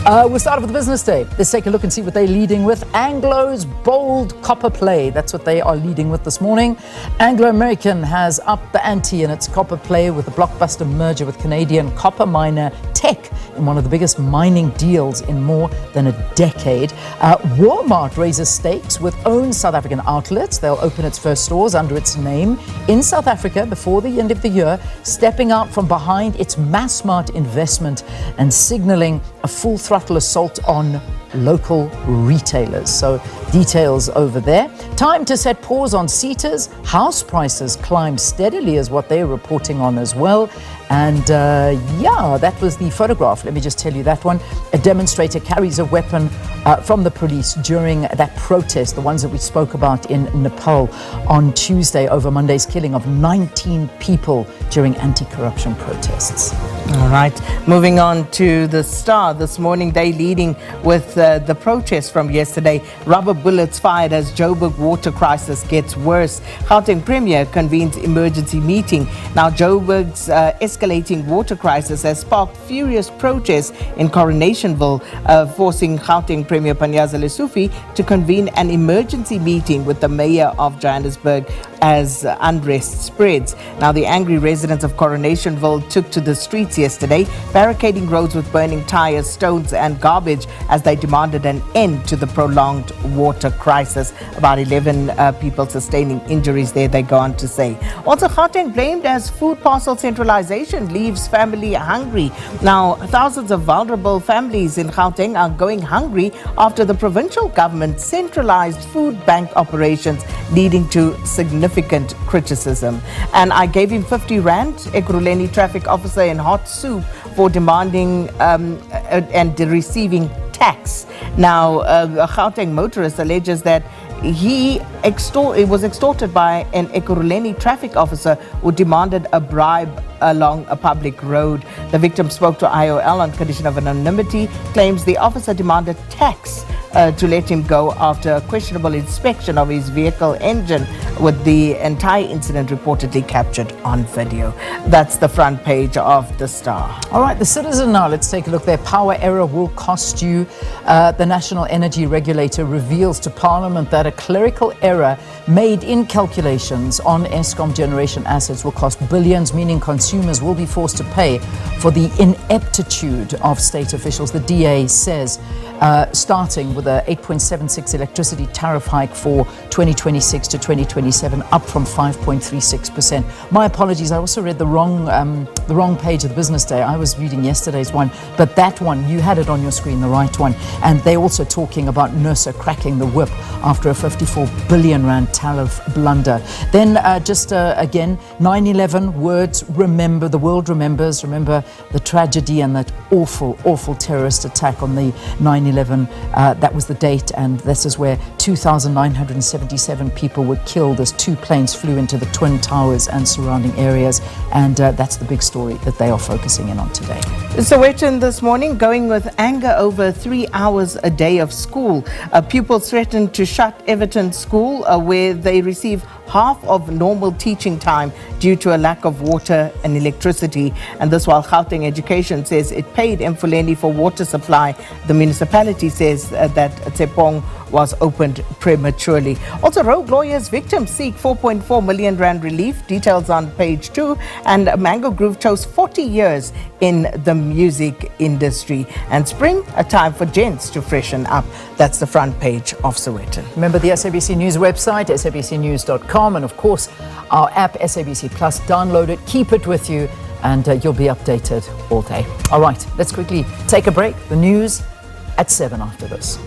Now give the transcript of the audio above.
We'll start off with the business day. Let's take a look and see what they're leading with. Anglo's bold copper play. That's what they are leading with this morning. Anglo American has upped the ante in its copper play with the blockbuster merger with Canadian copper miner Teck in one of the biggest mining deals in more than a decade. Walmart raises stakes with own South African outlets. They'll open its first stores under its name in South Africa before the end of the year, stepping out from behind its Massmart investment and signaling a full throttle assault on local retailers. So details over there. Time to set pause on Cetus. House prices climb steadily is what they're reporting on as well. And that was the photograph. Let me just tell you that one. A demonstrator carries a weapon from the police during that protest, the ones that we spoke about in Nepal on Tuesday over Monday's killing of 19 people during anti-corruption protests. All right, moving on to the Star this morning. They leading with the protest from yesterday. Rubber bullets fired as Joburg water crisis gets worse. Gauteng Premier convenes emergency meeting. Now Joburg's escalating water crisis has sparked furious protests in Coronationville, forcing Gauteng Premier Panyaza Lesufi to convene an emergency meeting with the mayor of Johannesburg as unrest spreads. Now the angry residents of Coronationville took to the streets yesterday, barricading roads with burning tires, stones and garbage as they demanded an end to the prolonged water crisis. About 11 people sustaining injuries there, they go on to say. Also, Gauteng blamed as food parcel centralization leaves family hungry. Now, thousands of vulnerable families in Gauteng are going hungry after the provincial government centralized food bank operations, leading to significant criticism. And I gave him 50 rand, Ekurhuleni traffic officer in hot soup for demanding and receiving tax. Now, a Gauteng motorist alleges that he was extorted by an Ekurhuleni traffic officer who demanded a bribe along a public road. The victim spoke to IOL on condition of anonymity, claims the officer demanded tax to let him go after a questionable inspection of his vehicle engine, with the entire incident reportedly captured on video. That's the front page of the Star. All right, the Citizen now. Let's take a look. Their power error will cost you. The National Energy Regulator reveals to Parliament that a clerical error made in calculations on Eskom generation assets will cost billions, meaning consumers will be forced to pay for the ineptitude of state officials. The DA says starting with a 8.76 electricity tariff hike for 2026 to 2027, up from 5.36%. My apologies, I also read the wrong page of the Business Day. I was reading yesterday's one, but that one, you had it on your screen, the right one. And they're also talking about NERSA cracking the whip after a 54 billion rand tariff blunder. Then again, 9/11 words, remember, the world remembers. Remember the tragedy and that awful, awful terrorist attack on the 9/11. That was the date, and this is where 2,977 people were killed as two planes flew into the Twin Towers and surrounding areas. And that's the big story that they are focusing in on today. Sowetan this morning going with anger over 3 hours a day of school. Pupils threatened to shut Everton School, where they receive half of normal teaching time due to a lack of water and electricity. And this while Gauteng Education says it paid Mfuleni for water supply. The municipality says that Tsepong was opened prematurely. Also, rogue lawyers victims seek 4.4 million rand relief. Details on page 2. And Mango Groove chose 40 years in the music industry. And spring, a time for gents to freshen up. That's the front page of Sowetan. Remember the SABC News website, sabcnews.com, and of course our app SABC Plus. Download it, keep it with you, and you'll be updated all day. All right, let's quickly take a break. The news at 7 after this.